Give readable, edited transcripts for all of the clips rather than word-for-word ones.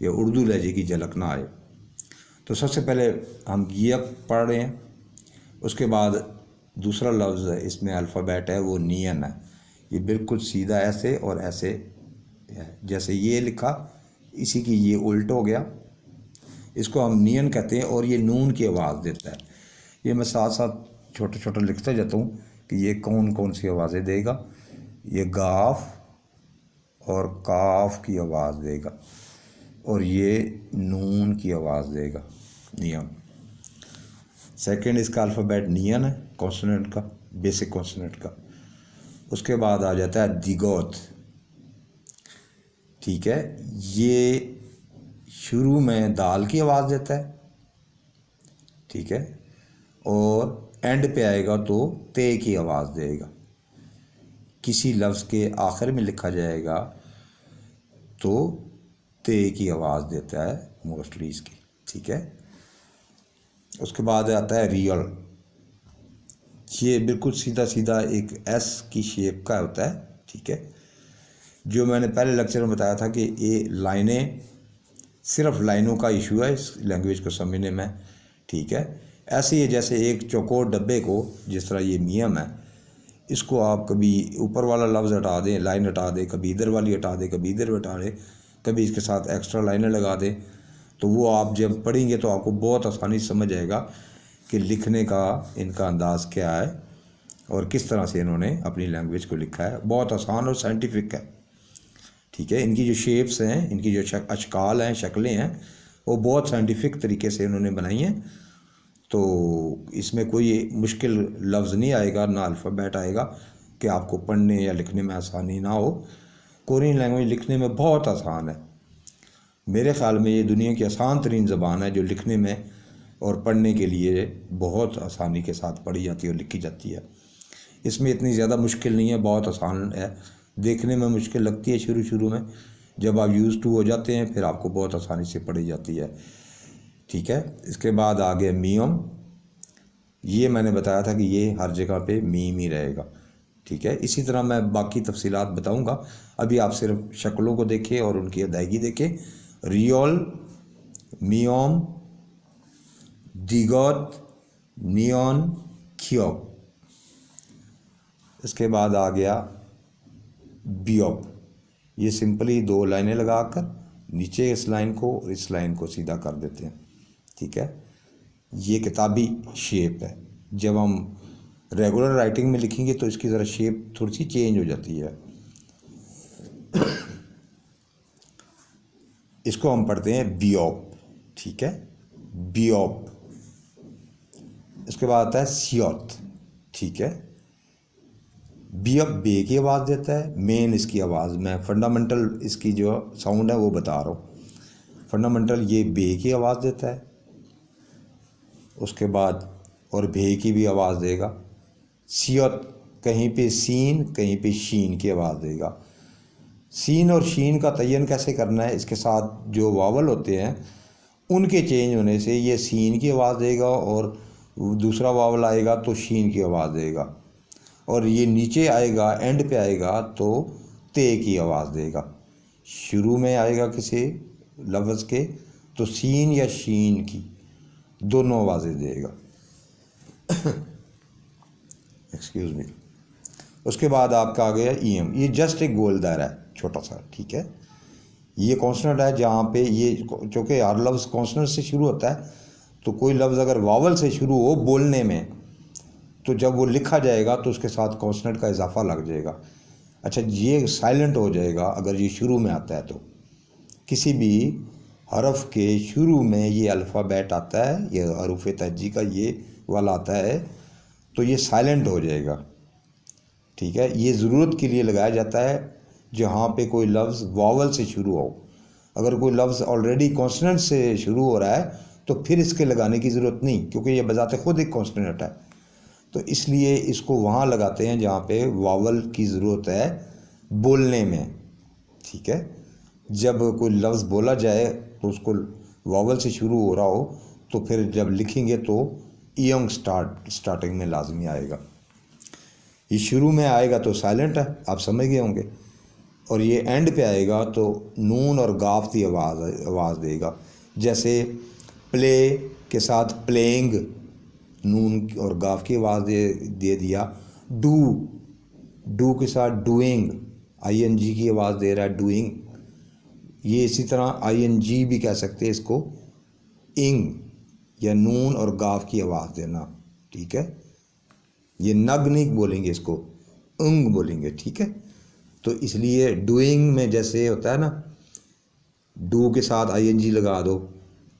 یا اردو لہجے کی جھلک نہ آئے۔ تو سب سے پہلے ہم یہ پڑھ رہے ہیں، اس کے بعد دوسرا لفظ اس میں الفابیٹ ہے وہ نین ہے۔ یہ بالکل سیدھا ایسے اور ایسے ہے، جیسے یہ لکھا اسی کی یہ الٹ ہو گیا، اس کو ہم نین کہتے ہیں اور یہ نون کی آواز دیتا ہے۔ یہ میں ساتھ ساتھ چھوٹا چھوٹا لکھتا جاتا ہوں کہ یہ کون کون سی آوازیں دے گا۔ یہ گاف اور کاف کی آواز دے گا، اور یہ نون کی آواز دے گا، نیم۔ سیکنڈ اس کا الفابیٹ نین ہے، کانسوننٹ کا، بیسک کانسوننٹ کا۔ اس کے بعد آ جاتا ہے دیگوت، ٹھیک ہے، یہ شروع میں دال کی آواز دیتا ہے، ٹھیک ہے، اور اینڈ پہ آئے گا تو تے کی آواز دے گا۔ کسی لفظ کے آخر میں لکھا جائے گا تو تے کی آواز دیتا ہے موسٹلی اس کی، ٹھیک ہے۔ اس کے بعد آتا ہے ریئل، یہ بالکل سیدھا سیدھا ایک ایس کی شیپ کا ہوتا ہے، ٹھیک ہے۔ جو میں نے پہلے لیکچر میں بتایا تھا کہ یہ لائنیں صرف لائنوں کا ایشو ہے اس لینگویج کو سمجھنے میں، ٹھیک ہے۔ ایسے ہی جیسے ایک چوکور ڈبے کو، جس طرح یہ میم ہے، اس کو آپ کبھی اوپر والا لفظ ہٹا دیں، لائن ہٹا دیں، کبھی ادھر والی ہٹا دیں، کبھی ادھر ہٹا دیں، کبھی اس کے ساتھ ایکسٹرا لائنیں لگا دیں، تو وہ آپ جب پڑھیں گے تو آپ کو بہت آسانی سمجھ آئے گا کہ لکھنے کا ان کا انداز کیا ہے اور کس طرح سے انہوں نے اپنی لینگویج کو لکھا ہے۔ بہت آسان اور سائنٹیفک ہے، ٹھیک ہے۔ ان کی جو شیپس ہیں، ان کی جو اشکال ہیں، شکلیں ہیں، وہ بہت سائنٹیفک طریقے سے انہوں نے بنائی ہیں۔ تو اس میں کوئی مشکل لفظ نہیں آئے گا، نہ الفابیٹ آئے گا کہ آپ کو پڑھنے یا لکھنے میں آسانی نہ ہو۔ کورین لینگویج لکھنے میں بہت آسان ہے، میرے خیال میں یہ دنیا کی آسان ترین زبان ہے جو لکھنے میں اور پڑھنے کے لیے بہت آسانی کے ساتھ پڑھی جاتی ہے اور لکھی جاتی ہے۔ اس میں اتنی زیادہ مشکل نہیں ہے، بہت آسان ہے۔ دیکھنے میں مشکل لگتی ہے شروع میں، جب آپ یوز ٹو ہو جاتے ہیں پھر آپ کو بہت آسانی سے پڑھی جاتی ہے، ٹھیک ہے۔ اس کے بعد آگے میوم، یہ میں نے بتایا تھا کہ یہ ہر جگہ پہ میم ہی رہے گا، ٹھیک ہے۔ اسی طرح میں باقی تفصیلات بتاؤں گا، ابھی آپ صرف شکلوں کو دیکھیں اور ان کی ادائیگی دیکھیں۔ Revell, میوم، دیگوت، neon, کھیوپ۔ اس کے بعد آ گیا بیوپ، یہ سمپلی دو لائنیں لگا کر نیچے اس لائن کو اور اس لائن کو سیدھا کر دیتے ہیں، ٹھیک ہے۔ یہ کتابی شیپ ہے، جب ہم ریگولر رائٹنگ میں لکھیں گے تو اس کی ذرا شیپ تھوڑی سی چینج ہو جاتی ہے۔ اس کو ہم پڑھتے ہیں بیوپ، ٹھیک ہے، بیوپ۔ اس کے بعد آتا ہے سیوت، ٹھیک ہے۔ بیوپ بے کی آواز دیتا ہے، مین اس کی آواز، میں فنڈامنٹل اس کی جو ساؤنڈ ہے وہ بتا رہا ہوں۔ فنڈامنٹل یہ بے کی آواز دیتا ہے، اس کے بعد اور بے کی بھی آواز دے گا۔ سیوت کہیں پہ سین، کہیں پہ شین کی آواز دے گا۔ سین اور شین کا تعین کیسے کرنا ہے، اس کے ساتھ جو واول ہوتے ہیں ان کے چینج ہونے سے یہ سین کی آواز دے گا، اور دوسرا واول آئے گا تو شین کی آواز دے گا، اور یہ نیچے آئے گا، اینڈ پہ آئے گا تو تے کی آواز دے گا۔ شروع میں آئے گا کسی لفظ کے تو سین یا شین کی دونوں آوازیں دے گا، ایکسکیوز می۔ اس کے بعد آپ کا آ گیا ای ایم، یہ جسٹ ایک گول دائرہ ہے چھوٹا سا، ٹھیک ہے۔ یہ کانسوننٹ ہے جہاں پہ یہ، چونکہ ہر لفظ کانسوننٹ سے شروع ہوتا ہے تو کوئی لفظ اگر واول سے شروع ہو بولنے میں تو جب وہ لکھا جائے گا تو اس کے ساتھ کانسوننٹ کا اضافہ لگ جائے گا۔ اچھا، یہ سائلنٹ ہو جائے گا اگر یہ شروع میں آتا ہے، تو کسی بھی حرف کے شروع میں یہ الفابیٹ آتا ہے، یہ حروف تہجی کا یہ والا آتا ہے تو یہ سائلنٹ ہو جائے گا، ٹھیک ہے۔ یہ ضرورت کے لیے لگایا جاتا ہے جہاں پہ کوئی لفظ واول سے شروع ہو۔ اگر کوئی لفظ آلریڈی کانسوننٹ سے شروع ہو رہا ہے تو پھر اس کے لگانے کی ضرورت نہیں، کیونکہ یہ بذات خود ایک کانسوننٹ ہے، تو اس لیے اس کو وہاں لگاتے ہیں جہاں پہ واول کی ضرورت ہے بولنے میں، ٹھیک ہے۔ جب کوئی لفظ بولا جائے تو اس کو واول سے شروع ہو رہا ہو تو پھر جب لکھیں گے تو ایونگ سٹارٹنگ میں لازمی آئے گا۔ یہ شروع میں آئے گا تو سائلنٹ ہے، آپ سمجھ گئے ہوں گے، اور یہ اینڈ پہ آئے گا تو نون اور گاف کی آواز دے گا. جیسے پلے کے ساتھ پلینگ نون اور گاف کی آواز دے دیا. ڈو کے ساتھ ڈوئنگ آئی این جی کی آواز دے رہا ہے ڈوئنگ. یہ اسی طرح آئی این جی بھی کہہ سکتے ہیں اس کو انگ یا نون اور گاف کی آواز دینا. ٹھیک ہے, یہ نگ نہیں بولیں گے اس کو, انگ بولیں گے. ٹھیک ہے, تو اس لیے ڈوئنگ میں جیسے ہوتا ہے نا ڈو کے ساتھ آئی این جی لگا دو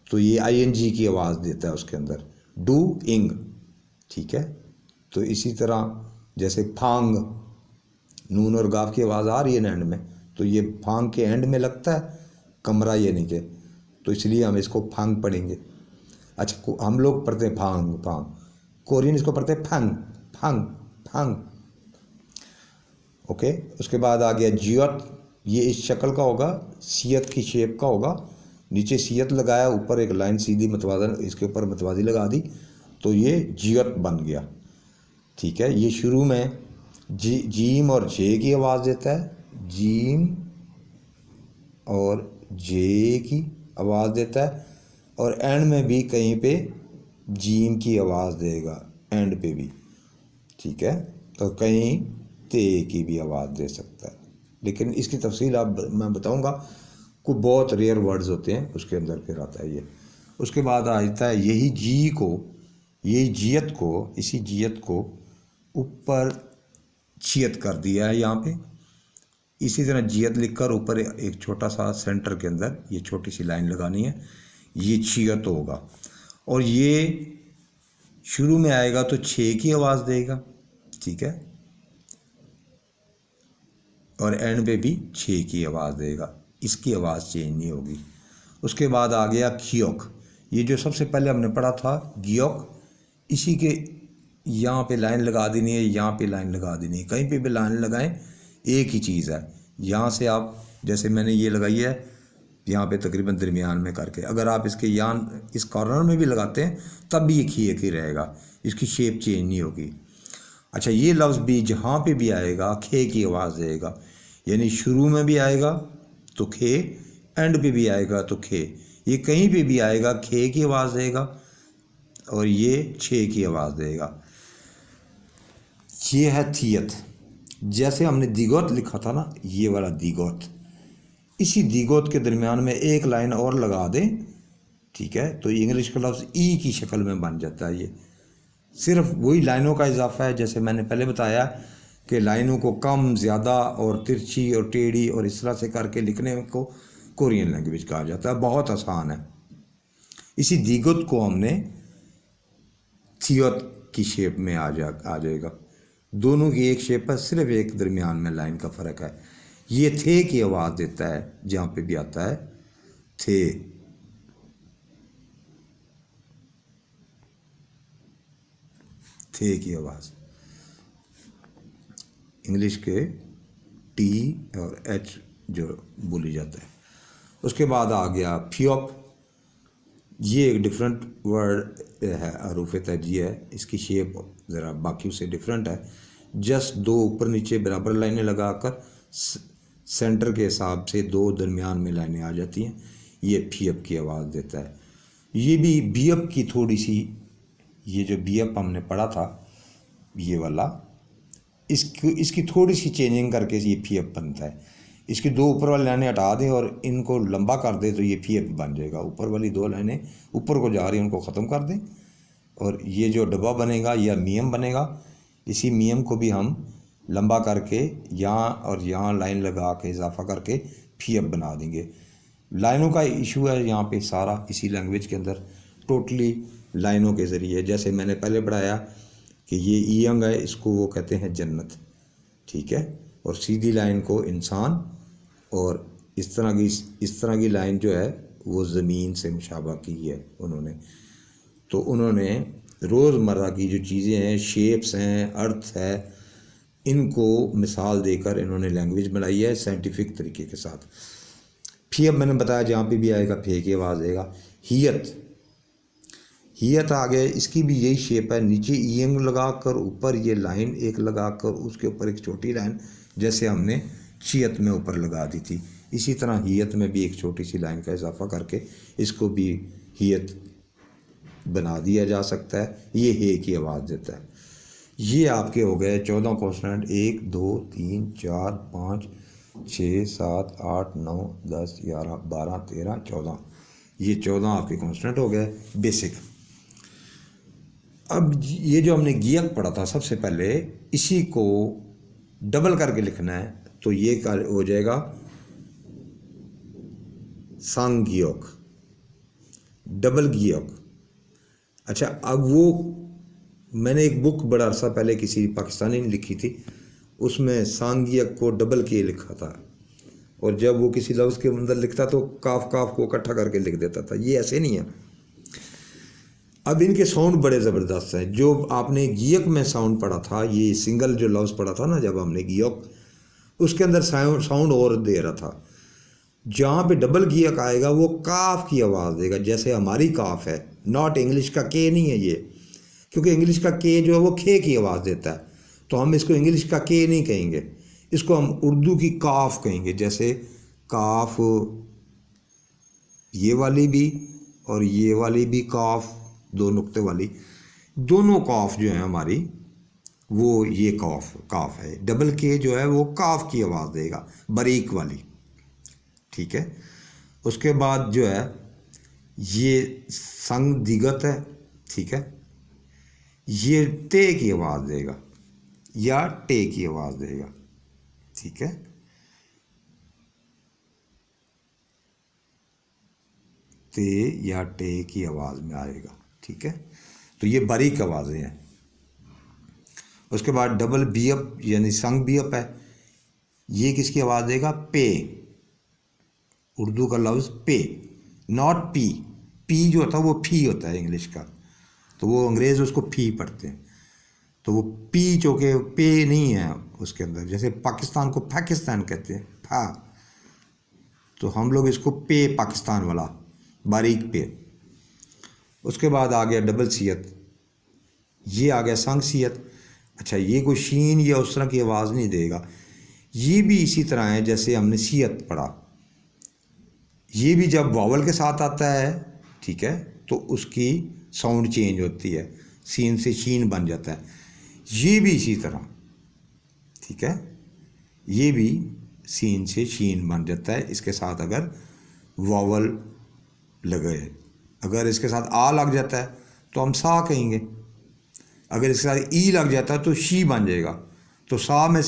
تو یہ آئی این جی کی آواز دیتا ہے اس کے اندر, ڈو انگ. ٹھیک ہے, تو اسی طرح جیسے پھانگ نون اور گاف کی آواز آ رہی ہے نا اینڈ میں, تو یہ پھانگ کے اینڈ میں لگتا ہے کمرہ یہ نہیں کہ, تو اس لیے ہم اس کو پھانگ پڑھیں گے. اچھا ہم لوگ پڑھتے ہیں پھانگ پھانگ, کورین اس کو پڑھتے ہیں پھنگ پھنگ پھنگ. اوکے, اس کے بعد آ گیا جیوت. یہ اس شکل کا ہوگا, سیت کی شیپ کا ہوگا, نیچے سیت لگایا, اوپر ایک لائن سیدھی متوازن اس کے اوپر متوازی لگا دی تو یہ جیوت بن گیا. ٹھیک ہے, یہ شروع میں جیم اور جے کی آواز دیتا ہے, جیم اور جے کی آواز دیتا ہے, اور اینڈ میں بھی کہیں پہ جیم کی آواز دے گا اینڈ پہ بھی. ٹھیک ہے, تو کہیں تے کی بھی آواز دے سکتا ہے, لیکن اس کی تفصیل آپ میں بتاؤں گا. کو بہت ریئر ورڈز ہوتے ہیں اس کے اندر پھر آتا ہے یہ. اس کے بعد آتا ہے یہی جی کو, یہی جیت کو, اسی جیت کو اوپر چیت کر دیا ہے یہاں پہ. اسی طرح جیت لکھ کر اوپر ایک چھوٹا سا سینٹر کے اندر یہ چھوٹی سی لائن لگانی ہے, یہ چیت ہوگا. اور یہ شروع میں آئے گا تو چھ کی آواز دے گا. ٹھیک ہے, اور اینڈ پہ بھی چھ کی آواز دے گا, اس کی آواز چینج نہیں ہوگی. اس کے بعد آ گیا کھیوک. یہ جو سب سے پہلے ہم نے پڑھا تھا گیوک, اسی کے یہاں پہ لائن لگا دینی ہے, یہاں پہ لائن لگا دینی ہے, کہیں پہ بھی لائن لگائیں ایک ہی چیز ہے. یہاں سے آپ جیسے میں نے یہ لگائی ہے یہاں پہ تقریباً درمیان میں کر کے, اگر آپ اس کے یہاں اس کارنر میں بھی لگاتے ہیں تب بھی یہ کھیک ہی رہے گا, اس کی شیپ چینج نہیں ہوگی. اچھا, یہ لفظ بھی جہاں پہ بھی آئے گا کھے کی آواز دے گا, یعنی شروع میں بھی آئے گا تو کھے, اینڈ پہ بھی آئے گا تو کھے. یہ کہیں پہ بھی آئے گا کھے کی آواز دے گا اور یہ چھ کی آواز دے گا. یہ ہے تھیت. جیسے ہم نے دیگوت لکھا تھا نا, یہ والا دیگوت, اسی دیگوت کے درمیان میں ایک لائن اور لگا دیں. ٹھیک ہے, تو انگلش کا لفظ ای کی شکل میں بن جاتا ہے. یہ صرف وہی لائنوں کا اضافہ ہے, جیسے میں نے پہلے بتایا کہ لائنوں کو کم زیادہ اور ترچھی اور ٹیڑھی اور اس طرح سے کر کے لکھنے کو کورین لینگویج کہا جاتا ہے. بہت آسان ہے. اسی دیگوت کو ہم نے تھیوت کی شیپ میں آ جائے گا. دونوں کی ایک شیپ ہے, صرف ایک درمیان میں لائن کا فرق ہے. یہ تھے کی آواز دیتا ہے جہاں پہ بھی آتا ہے تھے. تھے کی آواز انگلش کے ٹی اور ایچ جو بولی جاتا ہے. اس کے بعد آ گیا پھیوک. یہ ایک ڈفرینٹ ورڈ ہے, حروف تہجی ہے. اس کی شیپ ذرا باقیوں سے ڈفرینٹ ہے. جسٹ دو اوپر نیچے برابر لائنیں لگا کر سینٹر کے حساب سے دو درمیان میں لائنیں آ جاتی ہیں. یہ پھیپ کی آواز دیتا ہے. یہ بھی بیپ کی تھوڑی سی, یہ جو بیپ ہم نے پڑھا تھا یہ والا, اس کی تھوڑی سی چینجنگ کر کے یہ پھیپ بنتا ہے. اس کی دو اوپر والی لائنیں ہٹا دیں اور ان کو لمبا کر دیں تو یہ پھیپ بن جائے گا. اوپر والی دو لائنیں اوپر کو جا رہی ہیں ان کو ختم کر دیں, اور یہ جو ڈبہ بنے گا یا میم بنے گا, اسی میم کو بھی ہم لمبا کر کے یہاں اور یہاں لائن لگا کے اضافہ کر کے پھیپ بنا دیں گے. لائنوں کا ایشو ہے یہاں پہ سارا اسی لینگویج کے اندر, ٹوٹلی لائنوں کے ذریعے. جیسے میں نے پہلے پڑھایا کہ یہ اینگ ہے, اس کو وہ کہتے ہیں جنت. ٹھیک ہے, اور سیدھی لائن کو انسان, اور اس طرح کی لائن جو ہے وہ زمین سے مشابہ کی ہے انہوں نے. تو انہوں نے روزمرہ کی جو چیزیں ہیں, شیپس ہیں, ارتھ ہے, ان کو مثال دے کر انہوں نے لینگویج بنائی ہے سائنٹیفک طریقے کے ساتھ. پھر اب میں نے بتایا جہاں پہ بھی آئے گا پھے کی آواز دے گا. ہیت آ گیا, اس کی بھی یہی شیپ ہے, نیچے اینگ لگا کر اوپر یہ لائن ایک لگا کر اس کے اوپر ایک چھوٹی لائن, جیسے ہم نے چیت میں اوپر لگا دی تھی. اسی طرح ہیت میں بھی ایک چھوٹی سی لائن کا اضافہ کر کے اس کو بھی ہیت بنا دیا جا سکتا ہے. یہ ہے کی آواز دیتا ہے. یہ آپ کے ہو گئے 14 کانسوننٹ. 1 2 3 4 5 6 7 8 9 10 11 12 13 14. یہ 14 آپ کے کانسوننٹ ہو گئے بیسک. اب یہ جو ہم نے گیک پڑھا تھا سب سے پہلے، اسی کو ڈبل کر کے لکھنا ہے. تو یہ ہو جائے گا سانگ گیوک، ڈبل گیوک. اچھا، اب وہ میں نے ایک بک بڑا عرصہ پہلے کسی پاکستانی نے لکھی تھی، اس میں سانگیک کو ڈبل کے لکھا تھا، اور جب وہ کسی لفظ کے اندر لکھتا تو کاف کاف کو اکٹھا کر کے لکھ دیتا تھا. یہ ایسے نہیں ہے. اب ان کے ساؤنڈ بڑے زبردست ہیں. جو آپ نے گیک میں ساؤنڈ پڑھا تھا، یہ سنگل جو لفظ پڑھا تھا نا جب ہم نے گیوک، اس کے اندر ساؤنڈ اور دے رہا تھا. جہاں پہ ڈبل گیک آئے گا وہ کاف کی آواز دے گا، جیسے ہماری کاف ہے. ناٹ انگلش کا کے نہیں ہے یہ، کیونکہ انگلش کا کے جو ہے وہ کھے کی آواز دیتا ہے. تو ہم اس کو انگلش کا کے نہیں کہیں گے، اس کو ہم اردو کی کاف کہیں گے. جیسے کاف یہ والی بھی اور یہ والی بھی کاف، 2 نقطے والی، دونوں کاف جو ہیں ہماری، وہ یہ کاف ہے. ڈبل کے جو ہے وہ کاف کی آواز دے گا، باریک والی. ٹھیک ہے. اس کے بعد جو ہے یہ سنگ دیگت ہے. ٹھیک ہے. یہ ٹے کی آواز دے گا یا ٹے کی آواز دے گا. ٹھیک ہے. تے یا ٹے کی آواز میں آئے گا. ٹھیک ہے. تو یہ باریک آوازیں ہیں. اس کے بعد ڈبل بی اپ یعنی سنگ بی اپ ہے. یہ کس کی آواز دے گا؟ پے. اردو کا لفظ پے، ناٹ پی. پی جو ہوتا ہے وہ پھی ہوتا ہے انگلش کا، تو وہ انگریز اس کو پھی پڑھتے ہیں. تو وہ پی چونکہ پے نہیں ہے اس کے اندر، جیسے پاکستان کو پاکستان کہتے ہیں پھا، تو ہم لوگ اس کو پے، پاکستان والا باریک پے. اس کے بعد آ گیا ڈبل سیت، یہ آ گیا سنگ سیت. اچھا، یہ کوئی شین یا اس طرح کی آواز نہیں دے گا. یہ بھی اسی طرح ہے جیسے ہم نے سیت پڑھا. یہ بھی جب واول کے ساتھ آتا ہے، ٹھیک ہے، تو اس کی ساؤنڈ چینج ہوتی ہے، سین سے شین بن جاتا ہے. یہ بھی اسی طرح. ٹھیک ہے. یہ بھی سین سے شین بن جاتا ہے اس کے ساتھ اگر واول لگے. اگر اس کے ساتھ آ لگ جاتا ہے تو ہم سا کہیں گے. اگر اس کے ساتھ ای لگ جاتا ہے تو شی بن جائے گا. تو سا میں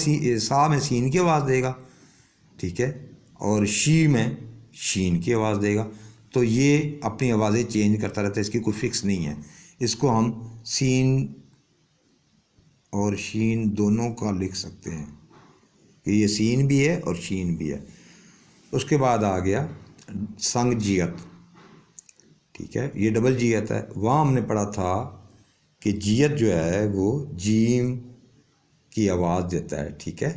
سین کی آواز دے گا. ٹھیک ہے. اور شی میں شین کی آواز دے گا. تو یہ اپنی آوازیں چینج کرتا رہتا ہے، اس کی کوئی فکس نہیں ہے. اس کو ہم سین اور شین دونوں کا لکھ سکتے ہیں کہ یہ سین بھی ہے اور شین بھی ہے. اس کے بعد آ گیا سنگ جیت. ٹھیک ہے. یہ ڈبل جیت ہے. وہاں ہم نے پڑھا تھا کہ جیت جو ہے وہ جیم کی آواز دیتا ہے. ٹھیک ہے.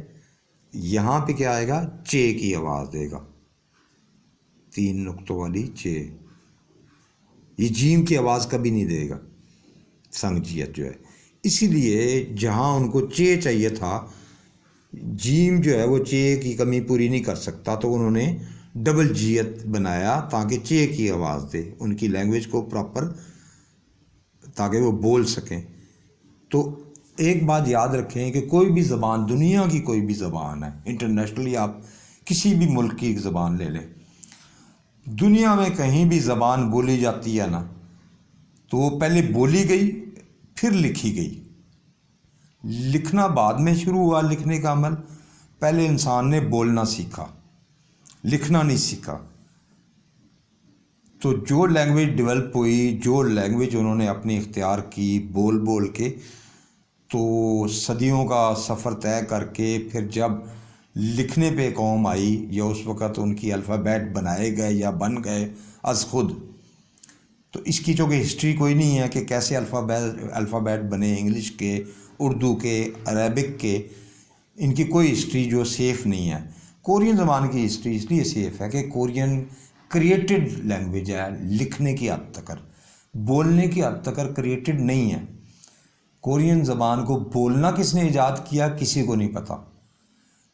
یہاں پہ کیا آئے گا؟ چے کی آواز دے گا، 3 نقطوں والی چے. یہ جیم کی آواز کبھی نہیں دے گا سنگ جیت جو ہے. اسی لیے جہاں ان کو چے چاہیے تھا، جیم جو ہے وہ چے کی کمی پوری نہیں کر سکتا، تو انہوں نے ڈبل جیت بنایا تاکہ چے کی آواز دے ان کی لینگویج کو پراپر، تاکہ وہ بول سکیں. تو ایک بات یاد رکھیں کہ کوئی بھی زبان، دنیا کی کوئی بھی زبان ہے، انٹرنیشنلی آپ کسی بھی ملک کی ایک زبان لے لیں، دنیا میں کہیں بھی زبان بولی جاتی ہے نا، تو وہ پہلے بولی گئی پھر لکھی گئی. لکھنا بعد میں شروع ہوا، لکھنے کا عمل. پہلے انسان نے بولنا سیکھا، لکھنا نہیں سیکھا. تو جو لینگویج ڈیولپ ہوئی، جو لینگویج انہوں نے اپنی اختیار کی بول بول کے، تو صدیوں کا سفر طے کر کے پھر جب لکھنے پہ قوم آئی، یا اس وقت ان کی الفابیٹ بنائے گئے یا بن گئے از خود. تو اس کی چونکہ ہسٹری کوئی نہیں ہے کہ کیسے الفابیٹ بنے، انگلش کے، اردو کے، عربک کے، ان کی کوئی ہسٹری جو سیف نہیں ہے. کورین زبان کی ہسٹری اس لیے سیف ہے کہ کورین کریٹڈ لینگویج ہے لکھنے کی حد تک، بولنے کی حد تک کریٹڈ نہیں ہے. کورین زبان کو بولنا کس نے ایجاد کیا کسی کو نہیں پتہ.